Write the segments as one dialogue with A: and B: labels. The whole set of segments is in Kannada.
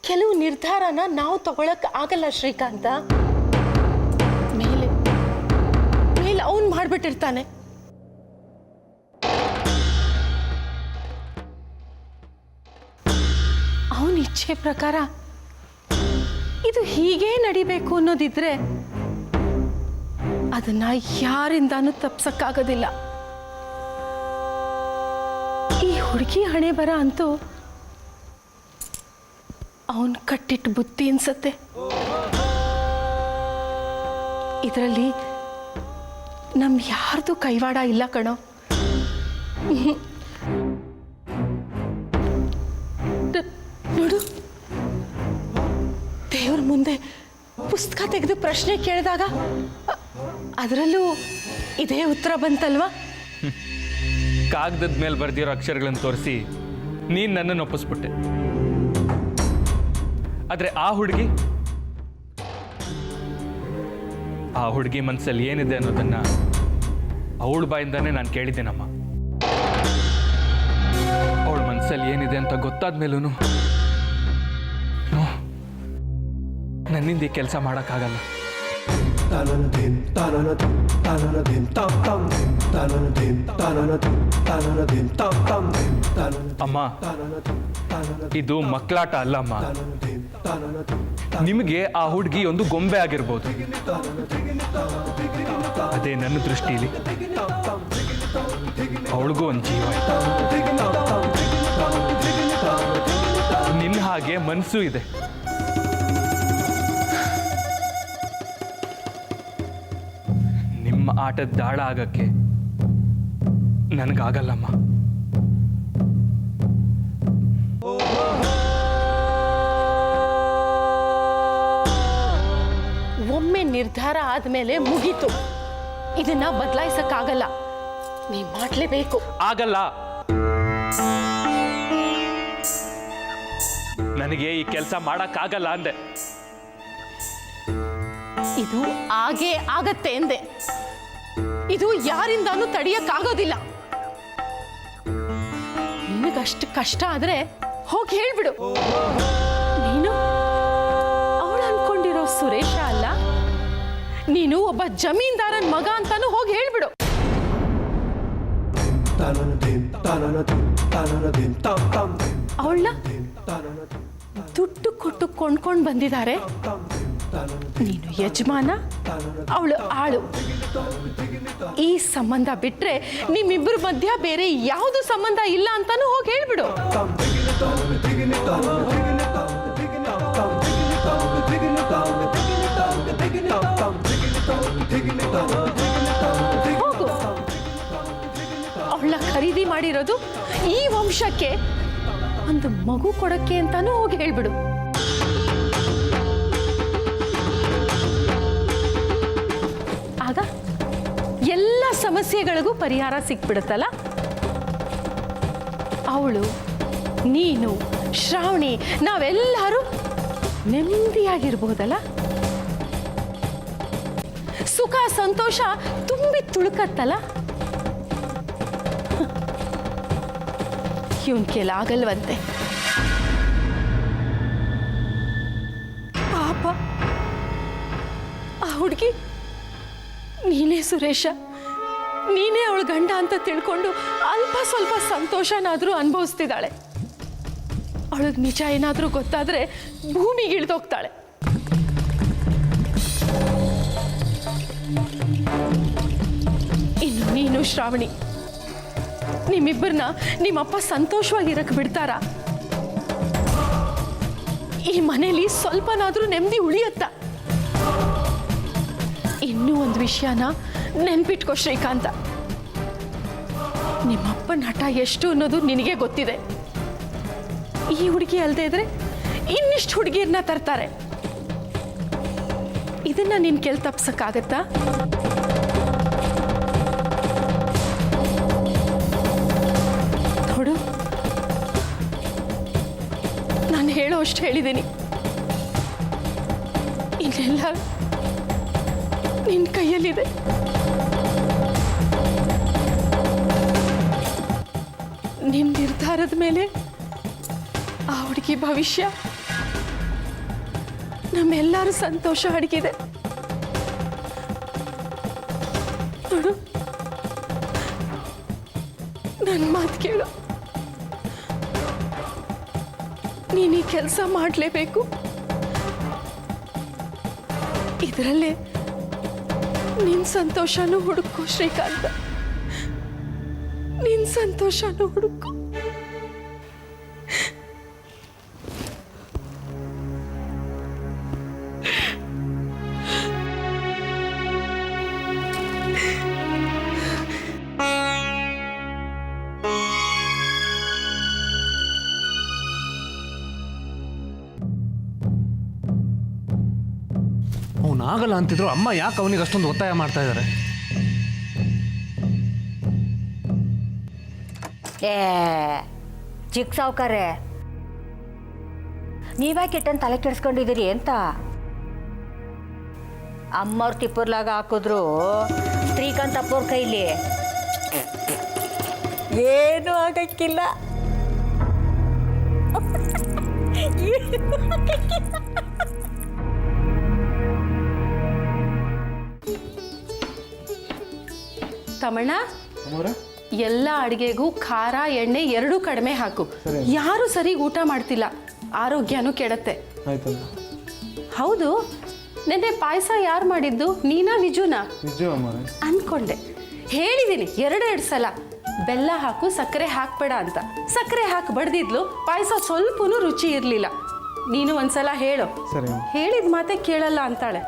A: ಕೆಲವು ನಿರ್ಧಾರನ ನಾವು ತಗೊಳಕ್ ಆಗಲ್ಲ ಶ್ರೀಕಾಂತ. ಮೇಲೆ ಮೇಲೆ ಅವನು ಮಾಡ್ಬಿಟ್ಟಿರ್ತಾನೆ. ಅವನ ಇಚ್ಛೆ ಪ್ರಕಾರ ಇದು ಹೀಗೇ ನಡಿಬೇಕು ಅನ್ನೋದಿದ್ರೆ ಅದನ್ನ ಯಾರಿಂದಾನು ತಪ್ಸಕ್ಕಾಗೋದಿಲ್ಲ. ಈ ಹುಡುಗಿ ಹಣೆ ಬರ ಅಂತೂ ಅವನ್ ಕಟ್ಟಿಟ್ಟು ಬುತ್ತಿ ಅನ್ಸತ್ತೆ. ಇದರಲ್ಲಿ ನಮ್ ಯಾರ್ದು ಕೈವಾಡ ಇಲ್ಲ ಕಣೋ. ನೋಡು, ದೇವ್ರ ಮುಂದೆ ಪುಸ್ತಕ ತೆಗೆದು ಪ್ರಶ್ನೆ ಕೇಳಿದಾಗ ಅದರಲ್ಲೂ ಇದೇ ಉತ್ತರ ಬಂತಲ್ವಾ?
B: ಕಾಗದದ ಮೇಲೆ ಬರ್ದಿರೋ ಅಕ್ಷರಗಳನ್ನು ತೋರಿಸಿ ನೀನು ನನ್ನನ್ನು ಒಪ್ಪಿಸ್ಬಿಟ್ಟೆ. ಆದರೆ ಆ ಹುಡುಗಿ ಮನಸ್ಸಲ್ಲಿ ಏನಿದೆ ಅನ್ನೋದನ್ನ ಅವಳ ಬಾಯಿಂದಾನೇ ನಾನು ಕೇಳಿದ್ದೇನಮ್ಮ. ಅವಳ ಮನಸ್ಸಲ್ಲಿ ಏನಿದೆ ಅಂತ ಗೊತ್ತಾದ ಮೇಲೂ ನನ್ನಿಂದ ಈ ಕೆಲಸ ಮಾಡೋಕ್ಕಾಗಲ್ಲ. ಅಮ್ಮ, ಇದು ಮಕ್ಕಳಾಟ ಅಲ್ಲ ಅಮ್ಮ. ನಿಮಗೆ ಆ ಹುಡುಗಿ ಒಂದು ಗೊಂಬೆ ಆಗಿರ್ಬೋದು. ಅದೇ ನನ್ನ ದೃಷ್ಟಿಯಲ್ಲಿ ಅವಳಿಗೂ ಒಂದು ಜೀವ. ನಿನ್ನ ಹಾಗೆ ಮನಸ್ಸು ಇದೆ. ನಿಮ್ಮ ಆಟದ ದಾಳ ಆಗಕ್ಕೆ ನನಗಾಗಲ್ಲಮ್ಮ.
A: ಒಮ್ಮೆ ನಿರ್ಧಾರ ಆದ್ಮೇಲೆ ಮುಗೀತು. ಇದನ್ನ ಬದಲಾಯಿಸಕ್ಕಾಗಲ್ಲ. ನೀ ಮಾಡ್ಲೇಬೇಕು.
B: ಆಗಲ್ಲ. ನನಗೆ ಈ ಕೆಲಸ ಮಾಡಕ್ಕಾಗಲ್ಲ ಅಂದೆ.
A: ಇದು ಆಗೇ ಆಗತ್ತೆ ಎಂದೆ. ಇದು ಯಾರಿಂದಾನು ತಡೆಯಕ್ಕಾಗೋದಿಲ್ಲ. ನಿನಗಷ್ಟು ಕಷ್ಟ ಆದ್ರೆ ಹೋಗಿ ಹೇಳ್ಬಿಡು. ನೀನು ಅವಳು ಅನ್ಕೊಂಡಿರೋ ಸುರೇಶ ಅಲ್ಲ, ನೀನು ಒಬ್ಬ ಜಮೀನ್ದಾರನ್ ಮಗ ಅಂತಾನು ಹೋಗಿ ಹೇಳ್ಬಿಡು. ಅವಳನ್ನ ದುಡ್ಡು ಕೊಟ್ಟು ಕೊಂಡ್ಕೊಂಡು ಬಂದಿದ್ದಾರೆ. ನೀನು ಯಜಮಾನ, ಅವಳು ಆಳು. ಈ ಸಂಬಂಧ ಬಿಟ್ರೆ ನಿಮ್ಮಿಬ್ಬರ ಮಧ್ಯ ಬೇರೆ ಯಾವುದು ಸಂಬಂಧ ಇಲ್ಲ ಅಂತಾನು ಹೋಗಿ ಹೇಳ್ಬಿಡು. ಹೋಗು. ಅವಳ ಖರೀದಿ ಮಾಡಿರೋದು ಈ ವಂಶಕ್ಕೆ ಒಂದು ಮಗು ಕೊಡಕ್ಕೆ ಅಂತಾನು ಹೋಗಿ ಹೇಳ್ಬಿಡು. ಆಗ ಎಲ್ಲ ಸಮಸ್ಯೆಗಳಿಗೂ ಪರಿಹಾರ ಸಿಕ್ಬಿಡುತ್ತಲ್ಲ. ಅವಳು, ನೀನು, ಶ್ರಾವಣಿ, ನಾವೆಲ್ಲರೂ ನೆಮ್ಮದಿಯಾಗಿರ್ಬೋದಲ್ಲ. ಸುಖ ಸಂತೋಷ ತುಂಬಿ ತುಳುಕತ್ತಲ್ಲ. ಇವನ್ ಕೆಲ ಆಗಲ್ವಂತೆ. ಪಾಪ ಆ ಹುಡುಗಿ, ನೀನೇ ಸುರೇಶ, ನೀನೇ ಅವಳ ಗಂಡ ಅಂತ ತಿಳ್ಕೊಂಡು ಅಲ್ಪ ಸ್ವಲ್ಪ ಸಂತೋಷನಾದ್ರೂ ಅನುಭವಿಸ್ತಿದ್ದಾಳೆ. ಅವಳಿಗೆ ನಿಜ ಏನಾದ್ರೂ ಗೊತ್ತಾದ್ರೆ ಭೂಮಿಗೆ ಇಳಿದೋಗ್ತಾಳೆ. ಇನ್ನು ನೀನು ಶ್ರಾವಣಿ, ನಿಮ್ಮಿಬ್ಬರನ್ನ ನಿಮ್ಮಪ್ಪ ಸಂತೋಷವಾಗಿರಕ್ಕೆ ಬಿಡ್ತಾರ? ಈ ಮನೇಲಿ ಸ್ವಲ್ಪನಾದ್ರೂ ನೆಮ್ಮದಿ ಉಳಿಯತ್ತ? ಇನ್ನೂ ಒಂದು ವಿಷಯನ ನೆನ್ಪಿಟ್ಕೋ ಶ್ರೀಕಾಂತ, ನಿಮ್ಮಪ್ಪನ ಹಠ ಎಷ್ಟು ಅನ್ನೋದು ನಿನಗೆ ಗೊತ್ತಿದೆ. ಈ ಹುಡುಗಿ ಅಲ್ಲದೆ ಇದ್ರೆ ಇನ್ನಿಷ್ಟು ಹುಡುಗಿಯರನ್ನ ತರ್ತಾರೆ. ಇದನ್ನ ನಿನ್ ಕೆಲ್ ತಪ್ಸಕ್ಕಾಗತ್ತಾ? ನೋಡು, ನಾನು ಹೇಳೋ ಅಷ್ಟು ಹೇಳಿದ್ದೀನಿ. ಇನ್ನೆಲ್ಲ ನಿನ್ನ ಕೈಯಲ್ಲಿದೆ. ನಿನ್ನ ನಿರ್ಧಾರದ ಮೇಲೆ ಆ ಹುಡುಗಿ ಭವಿಷ್ಯ ನಮ್ಮೆಲ್ಲರ ಸಂತೋಷ ಅಡಗಿದೆ. ನೋಡು, ನನ್ನ ಮಾತು ಕೇಳು. ನೀನು ಈ ಕೆಲಸ ಮಾಡಲೇಬೇಕು. ಇದರಲ್ಲೇ ನಿನ್ನ ಸಂತೋಷನೂ ಹುಡುಕು ಶ್ರೀಕಾಂತ, ನಿನ್ನ ಸಂತೋಷನೂ ಹುಡುಕು.
C: ಅವನಾಗಲ್ಲ ಅಂತಿದ್ರು ಅಮ್ಮ ಯಾಕೆ ಅವನಿಗೆ ಅಷ್ಟೊಂದು ಒತ್ತಾಯ ಮಾಡ್ತಾ ಇದ್ದಾರೆ?
D: ಚಿಕ್ಕ ಸಾವುಕಾರೆ, ನೀವ್ಯಾಕೆ ಇಟ್ಟಂತ ತಲೆ ಕೆಡಿಸ್ಕೊಂಡಿದ್ದೀರಿ ಅಂತ? ಅಮ್ಮವ್ರ ತಿಪ್ಪರ್ಲಾಗ ಹಾಕಿದ್ರು ಶ್ರೀಕಾಂತ್ ಅಪ್ಪವ್ರ ಕೈಲಿ ಏನೂ ಆಗಕ್ಕಿಲ್ಲ.
A: ತಮಣ್ಣ, ಎಲ್ಲ ಅಡುಗೆಗೂ ಖಾರ ಎಣ್ಣೆ ಎರಡೂ ಕಡಿಮೆ ಹಾಕು. ಯಾರು ಸರಿ ಊಟ ಮಾಡ್ತಿಲ್ಲ, ಆರೋಗ್ಯನೂ ಕೆಡತ್ತೆ. ಹೌದು, ನೆನ್ನೆ ಪಾಯಸ ಯಾರು ಮಾಡಿದ್ದು? ನೀನಾ ವಿಜುನಾ? ಅನ್ಕೊಂಡೆ. ಹೇಳಿದ್ದೀನಿ ಎರಡೆರಡು ಸಲ ಬೆಲ್ಲ ಹಾಕು, ಸಕ್ಕರೆ ಹಾಕ್ಬೇಡ ಅಂತ. ಸಕ್ಕರೆ ಹಾಕಿ ಬಡ್ದಿದ್ಲು, ಪಾಯಸ ಸ್ವಲ್ಪನೂ ರುಚಿ ಇರಲಿಲ್ಲ. ನೀನು ಒಂದ್ಸಲ ಹೇಳು. ಹೇಳಿದ ಮಾತೆ ಕೇಳಲ್ಲ ಅಂತಾಳೆ.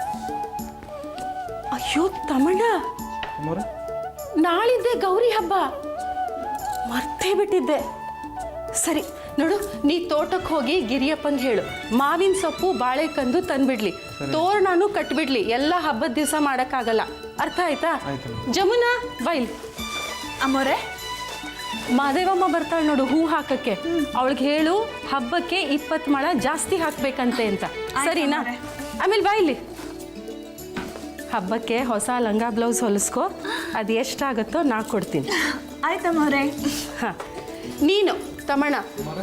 A: ಅಯ್ಯೋ ತಮಣ್ಣ, ನಾಳಿದ್ದೆ ಗೌರಿ ಹಬ್ಬ, ಮರ್ತೇ ಬಿಟ್ಟಿದ್ದೆ. ಸರಿ ನೋಡು, ನೀ ತೋಟಕ್ಕೆ ಹೋಗಿ ಗಿರಿಯಪ್ಪಂಗೆ ಹೇಳು, ಮಾವಿನ ಸೊಪ್ಪು ಬಾಳೆಕಂದು ತಂದ್ಬಿಡ್ಲಿ, ತೋರಣನೂ ಕಟ್ಬಿಡ್ಲಿ. ಎಲ್ಲ ಹಬ್ಬದ ದಿವಸ ಮಾಡೋಕ್ಕಾಗಲ್ಲ, ಅರ್ಥ ಆಯ್ತಾ? ಜಮುನಾ ಬೈಲ್.
E: ಅಮ್ಮೋರೆ,
A: ಮಾದೇವಮ್ಮ ಬರ್ತಾಳೆ ನೋಡು ಹೂ ಹಾಕಕ್ಕೆ, ಅವಳಿಗೆ ಹೇಳು ಹಬ್ಬಕ್ಕೆ 20 ಮೊಳ ಜಾಸ್ತಿ ಹಾಕ್ಬೇಕಂತೆ ಅಂತ. ಸರಿನಾ? ಆಮೇಲೆ ಬಾಯಿಲಿ, ಹಬ್ಬಕ್ಕೆ ಹೊಸ ಲಂಗ ಬ್ಲೌಸ್ ಹೊಲಿಸ್ಕೊ, ಅದು ಎಷ್ಟಾಗುತ್ತೋ ನಾ ಕೊಡ್ತೀನಿ.
E: ಆಯ್ತಮ್ಮವ್ರೆ.
A: ಹಾಂ, ನೀನು ತಮಣ್ಣ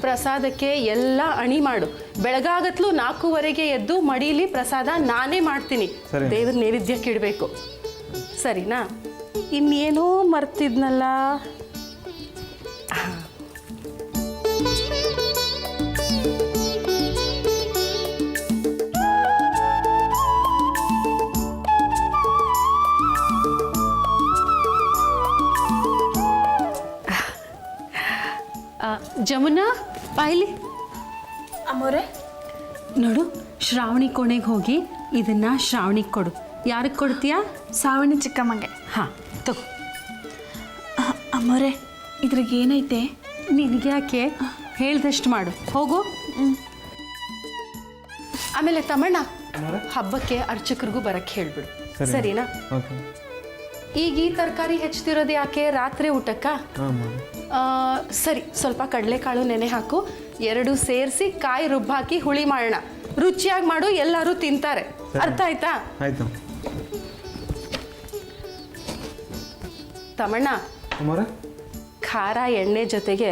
A: ಪ್ರಸಾದಕ್ಕೆ ಎಲ್ಲ ಅಣಿ ಮಾಡು. ಬೆಳಗಾಗತ್ಲು 4:15 ಎದ್ದು ಮಡೀಲಿ ಪ್ರಸಾದ ನಾನೇ ಮಾಡ್ತೀನಿ. ದೇವ್ರ ನೈವೇದ್ಯಕ್ಕೆ ಇಡಬೇಕು. ಸರಿನಾ? ಇನ್ನೇನೋ ಮರ್ತಿದ್ನಲ್ಲ. ಜಮುನಾ ಬಾಯ್ಲಿ.
E: ಅಮ್ಮೋರೆ,
A: ನೋಡು, ಶ್ರಾವಣಿ ಕೋಣೆಗೆ ಹೋಗಿ ಇದನ್ನ ಶ್ರಾವಣಿಗೆ ಕೊಡು. ಯಾರಿಗೆ ಕೊಡ್ತೀಯಾ?
E: ಸಾವಣಿ ಚಿಕ್ಕಮ್ಮಂಗೆ.
A: ಹಾಂ ತಗೋ.
E: ಅಮ್ಮೋರೆ, ಇದ್ರಾಗ ಏನೈತೆ?
A: ನಿನಗೆ ಯಾಕೆ, ಹೇಳ್ದಷ್ಟು ಮಾಡು, ಹೋಗು. ಆಮೇಲೆ ತಮಣ್ಣ, ಹಬ್ಬಕ್ಕೆ ಅರ್ಚಕರಿಗೂ ಬರಕ್ಕೆ ಹೇಳ್ಬಿಡು. ಸರಿನಾ? ಈಗ ಈ ತರಕಾರಿ ಹೆಚ್ಚಿರೋದು ಯಾಕೆ? ರಾತ್ರಿ ಊಟಕ್ಕ? ಸರಿ, ಸ್ವಲ್ಪ ಕಡಲೆಕಾಳು ನೆನೆ ಹಾಕು, 2 ಸೇರಿಸಿ ಕಾಯಿ ರುಬ್ಬಾಕಿ ಹುಳಿ ಮಾಡೋಣ. ರುಚಿಯಾಗಿ ಮಾಡು, ಎಲ್ಲರೂ ತಿಂತಾರೆ. ಅರ್ಥ ಆಯ್ತಾ?
C: ಆಯ್ತು.
A: ತಮಣ್ಣ, ಖಾರ ಎಣ್ಣೆ ಜೊತೆಗೆ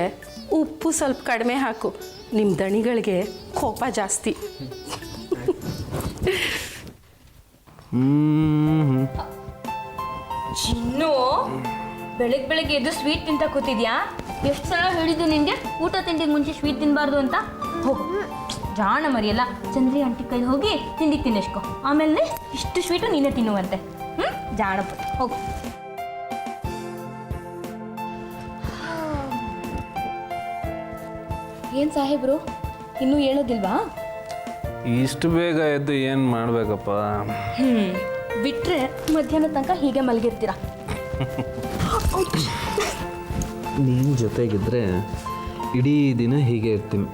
A: ಉಪ್ಪು ಸ್ವಲ್ಪ ಕಡಿಮೆ ಹಾಕು. ನಿಮ್ಮ ದಣಿಗಳಿಗೆ ಕೋಪ ಜಾಸ್ತಿ.
F: ಚಿನ್ನು, ಬೆಳಗ್ಗೆ ಎದ್ದು ಸ್ವೀಟ್ ತಿಂತ ಕೂತಿದ್ಯಾ? ಎಷ್ಟು ಸಲ ಹೇಳಿದ್ದು ನಿನಗೆ ಊಟ ತಿಂಡಿಗೆ ಮುಂಚೆ ಸ್ವೀಟ್ ತಿನ್ನಬಾರ್ದು ಅಂತ? ಹೋಗು, ಜಾಣ ಮರಿಯಲ್ಲ. ಚಂದ್ರಿ ಆಂಟಿ ಕೈಲಿ ಹೋಗಿ ತಿಂಡಿ ತಿನ್ನಿಸ್ಕೊ, ಆಮೇಲೆ ಇಷ್ಟು ಸ್ವೀಟು ನೀನೇ ತಿನ್ನುವಂತೆ. ಜಾಣ ಪುಟ್ಟ, ಹೋಗು. ಏನು ಸಾಹೇಬ್ರು, ಇನ್ನೂ ಹೇಳೋದಿಲ್ವಾ?
G: ಇಷ್ಟು ಬೇಗ ಎದ್ದು ಏನು ಮಾಡಬೇಕಪ್ಪ?
F: ಬಿಟ್ಟರೆ ಮಧ್ಯಾಹ್ನ ತನಕ ಹೀಗೆ ಮಲಗಿರ್ತೀರಾ.
G: ನೀನು ಜೊತೆಗಿದ್ರೆ ಇಡೀ ದಿನ ಹೀಗೆ ಇರ್ತೀನಿ.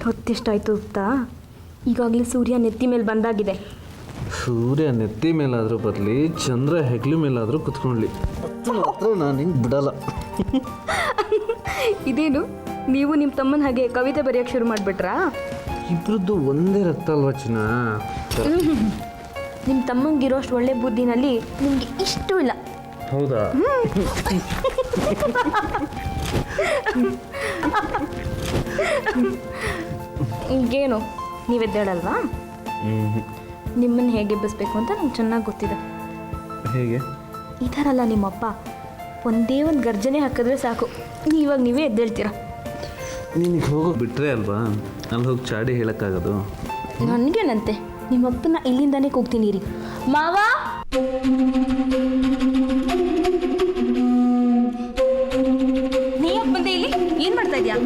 F: ಹೊತ್ತೆಷ್ಟಾಯ್ತು ಗೊತ್ತಾ? ಈಗಾಗಲೇ ಸೂರ್ಯ ನೆತ್ತಿ ಮೇಲೆ ಬಂದಾಗಿದೆ.
G: ಸೂರ್ಯ ನೆತ್ತಿ ಮೇಲಾದರೂ ಬರಲಿ, ಚಂದ್ರ ಹೆಗ್ಲಿ ಮೇಲಾದರೂ ಕುತ್ಕೊಳ್ಳಿ, ಹತ್ರ ನಾನು ಹಿಂಗೆ ಬಿಡಲ್ಲ.
F: ಇದೇನು ನೀವು ನಿಮ್ಮ ತಮ್ಮನ ಹಾಗೆ ಕವಿತೆ ಬರೆಯೋಕ್ಕೆ ಶುರು ಮಾಡಿಬಿಟ್ರಾ?
G: ಇಬ್ರದ್ದು ಒಂದೇ ರಕ್ತ ಅಲ್ವಾ ಚಿನ್ನ?
F: ನಿಮ್ಮ ತಮ್ಮಂಗಿರೋಷ್ಟು ಒಳ್ಳೆ ಬುದ್ಧಿನಲ್ಲಿ ನಿಮಗೆ ಇಷ್ಟು ಇಲ್ಲ.
G: ಹೌದಾ?
F: ಈಗೇನು ನೀವೆದ್ದೇಳಲ್ವಾ? ನಿಮ್ಮನ್ನು ಹೇಗೆ ಎಬ್ಬಿಸ್ಬೇಕು ಅಂತ ನಂಗೆ ಚೆನ್ನಾಗಿ ಗೊತ್ತಿದೆ.
G: ಹೇಗೆ?
F: ಈ ಥರ ಅಲ್ಲ, ನಿಮ್ಮಪ್ಪ ಒಂದೇ ಒಂದು ಗರ್ಜನೆ ಹಾಕಿದ್ರೆ ಸಾಕು, ಇವಾಗ ನೀವೇ ಎದ್ದೇಳ್ತೀರ.
G: ನೀನಿಗೆ ಹೋಗೋಕೆ ಬಿಟ್ಟರೆ ಅಲ್ವಾ ಅಲ್ಲಿ ಹೋಗಿ ಚಾಡಿ ಹೇಳೋಕ್ಕಾಗೋದು?
F: ನನಗೇನಂತೆ, ನಿಮ್ಮಪ್ಪನ ಇಲ್ಲಿಂದಾನೇ ಕೂಗ್ತೀನಿ ರೀ. ಮಾವ, ನೀ ಯಾಕೆ ಬಂದೆ ಇಲ್ಲಿ? ಏನು ಮಾಡ್ತಾ ಇದೀಯಾ?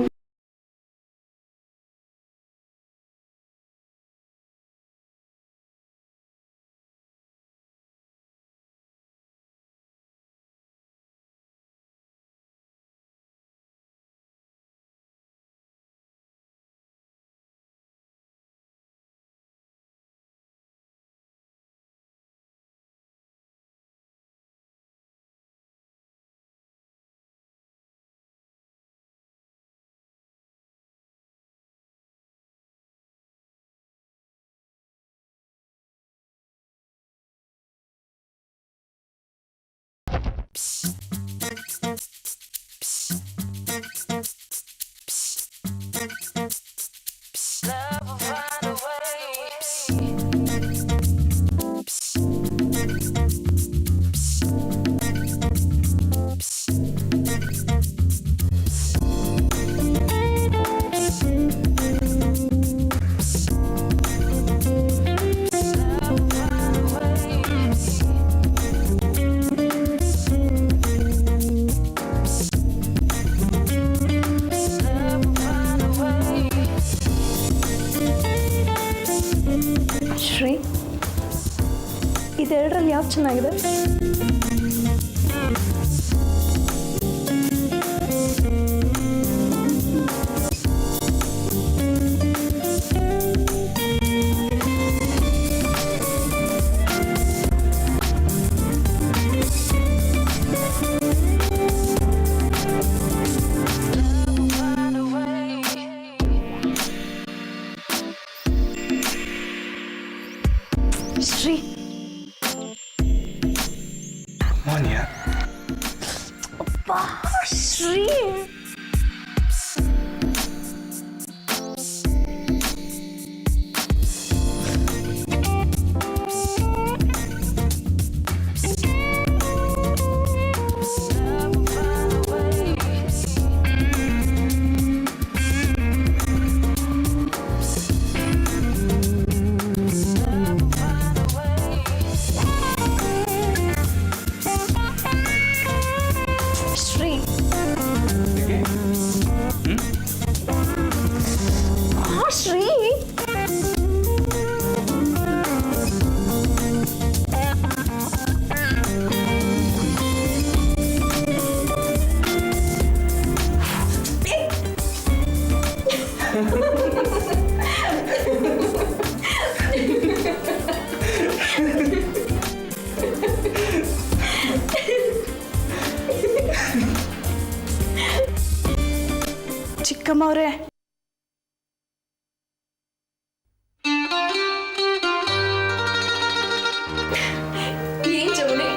E: ಶ್ರೀ, ಇದೆರಡರಲ್ಲಿ ಯಾವ್ದು ಚೆನ್ನಾಗಿದೆ? ಶ್ರೀ, ಅಪ್ಪಾ, ಶ್ರೀ ಶ್ರೀ, ಚಿಕ್ಕಮ್ಮವ್ರೆ, ಏನ್ ಜವಳಿ?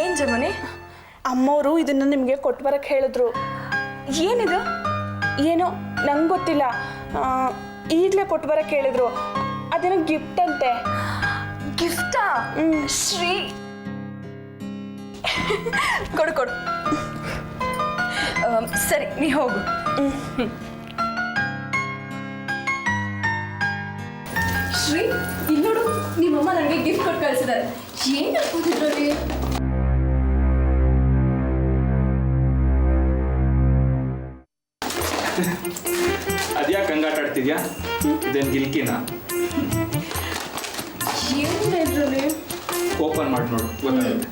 E: ಏನ್ ಜಮನೆ? ಅಮ್ಮವರು ಇದನ್ನ ನಿಮಗೆ ಕೊಟ್ಟು ಬರಕ್ಕೆ ಹೇಳಿದ್ರು. ಏನಿದು? ಏನೋ ನಂಗೆ ಗೊತ್ತಿಲ್ಲ, ಈಗಲೇ ಕೊಟ್ಟು ಬರಕ್ಕೆ ಹೇಳಿದ್ರು. ಅದೇನೋ ಗಿಫ್ಟ್ ಅಂತೆ. ಗಿಫ್ಟಾ? ಶ್ರೀ, ಕೊಡು ಕೊಡು. ಸರಿ, ನೀ ಹೋಗು. ಶ್ರೀ, ಇಲ್ಲಿ ನೋಡು, ನಿಮ್ಮಮ್ಮ ನನಗೆ ಗಿಫ್ಟ್ ಕೊಟ್ಟು ಕಳಿಸಿದ್ದಾರೆ. ಏನು ಹಾಕೋದಿದ್ರಲ್ಲಿ?
B: ಅದ್ಯಾಕೆ ಹಂಗಾಟ ಆಡ್ತಿದ್ಯಾ? ಇದೇನು ಗಿಲ್ಕಿನ?
E: ಏನು ಇದರಲ್ಲಿ?
B: ಓಪನ್ ಮಾಡಿ ನೋಡು, ಗೊತ್ತಾಗುತ್ತೆ.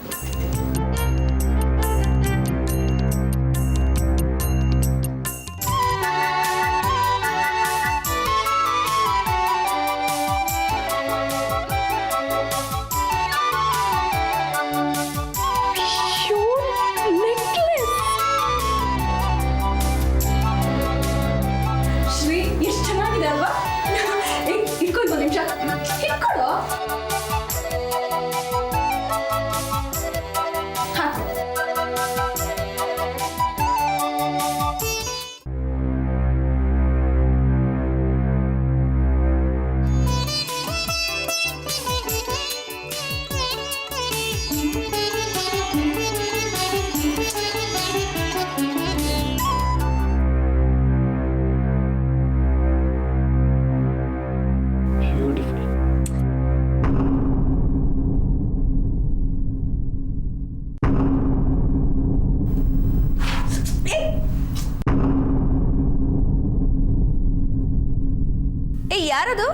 E: ಯಾರದು?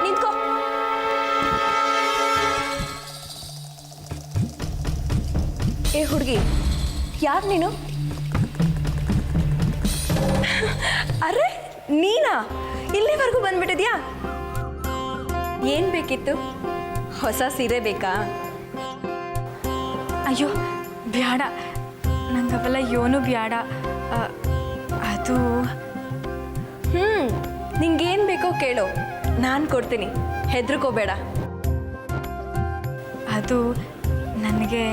E: ನಿಂತ್ಕೋ. ಏ ಹುಡುಗಿ, ಯಾರು ನೀನು? ಅರೆ ನೀನಾ? ಇಲ್ಲಿವರೆಗೂ ಬಂದ್ಬಿಟ್ಟಿದ್ಯಾ? ಏನ್ ಬೇಕಿತ್ತು? ಹೊಸ ಸೀರೆ ಬೇಕಾ?
H: ಅಯ್ಯೋ ಬ್ಯಾಡ, ನಂಗವೆಲ್ಲ ಏನೂ ಬ್ಯಾಡ. ಅದು
E: ನಿಂಗೇನು ಬೇಕೋ ಕೇಳು, ನಾನು ಕೊಡ್ತೀನಿ, ಹೆದರ್ಕೋಬೇಡ.
H: ಅದು ನನಗೆ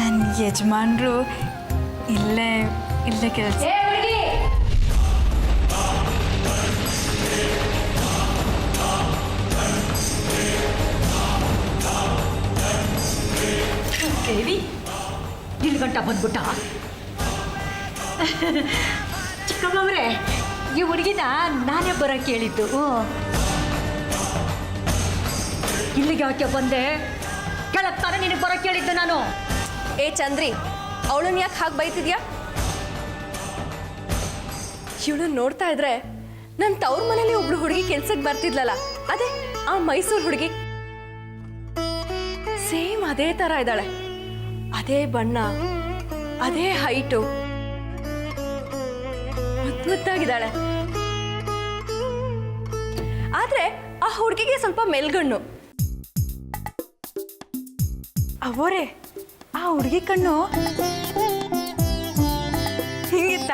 H: ನನ್ನ ಯಜಮಾನ್ರು ಇಲ್ಲೇ ಕೆಲಸ.
D: ದೇವಿ ಇಲ್ಲಿ ಗಂಟ ಬಂದ್ಬಿಟ್ಟ. ಚಿಕ್ಕಮ್ಮವ್ರೆ, ಈ ಹುಡುಗಿನ ನಾನೇ ಬರೋಕ್ಕೆ ಹೇಳಿದ್ದು. ಇಲ್ಲಿಗೆ ಯಾಕೆ ಬಂದೆ? ಕೆಳಗೆ ತಾನೇ ನಿನಗೆ ಬರೋಕ್ಕೆ ಹೇಳಿದ್ದು ನಾನು.
E: ಏ ಚಂದ್ರಿ, ಅವಳನ್ನ ಯಾಕೆ ಹಾಗೆ ಬೈತಿದ್ಯಾ? ಇವಳು ನೋಡ್ತಾ ಇದ್ರೆ ನನ್ನ ತವ್ರ ಮನೇಲಿ ಒಬ್ಳು ಹುಡುಗಿ ಕೆಲ್ಸಕ್ಕೆ ಬರ್ತಿದ್ಲಲ್ಲ, ಅದೇ ಆ ಮೈಸೂರು ಹುಡುಗಿ. ಸೇಮ್ ಅದೇ ಥರ ಇದ್ದಾಳೆ, ಅದೇ ಬಣ್ಣ, ಅದೇ ಹೈಟು, ಮುದ್ದಾಗಿದ್ದಾಳೆ. ಆದ್ರೆ ಆ ಹುಡುಗಿಗೆ ಸ್ವಲ್ಪ ಮೆಲ್ಗಣ್ಣು.
H: ಅವರೇ ಆ ಹುಡುಗಿ ಕಣ್ಣು ಹಿಂಗಿತ್ತ?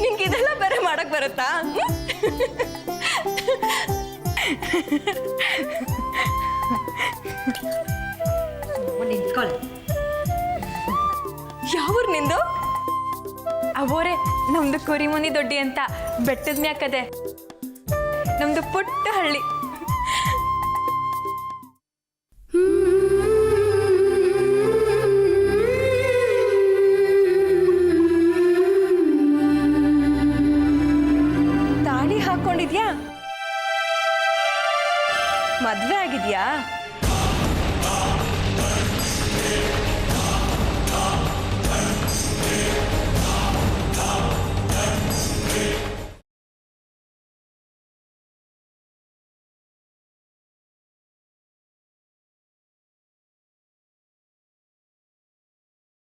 E: ನಿಂಗೆ ಇದೆಲ್ಲ ಬೇರೆ ಮಾಡಕ್ ಬರುತ್ತಾ?
D: ನಿಂತ್ಕೊಳ್ಳಿ.
E: ಯಾವೂರು ನಿಂದು?
H: ಅವರೇ ನಮ್ದು ಕುರಿಮುನಿ ದೊಡ್ಡಿ ಅಂತ ಬೆಟ್ಟದ ಮ್ಯಾಕದೆ. ನಮ್ದು ಪುಟ್ಟ ಹಳ್ಳಿ.
E: ತಾಳಿ ಹಾಕೊಂಡಿದ್ಯಾ? ಮದ್ವೆ ಆಗಿದ್ಯಾ?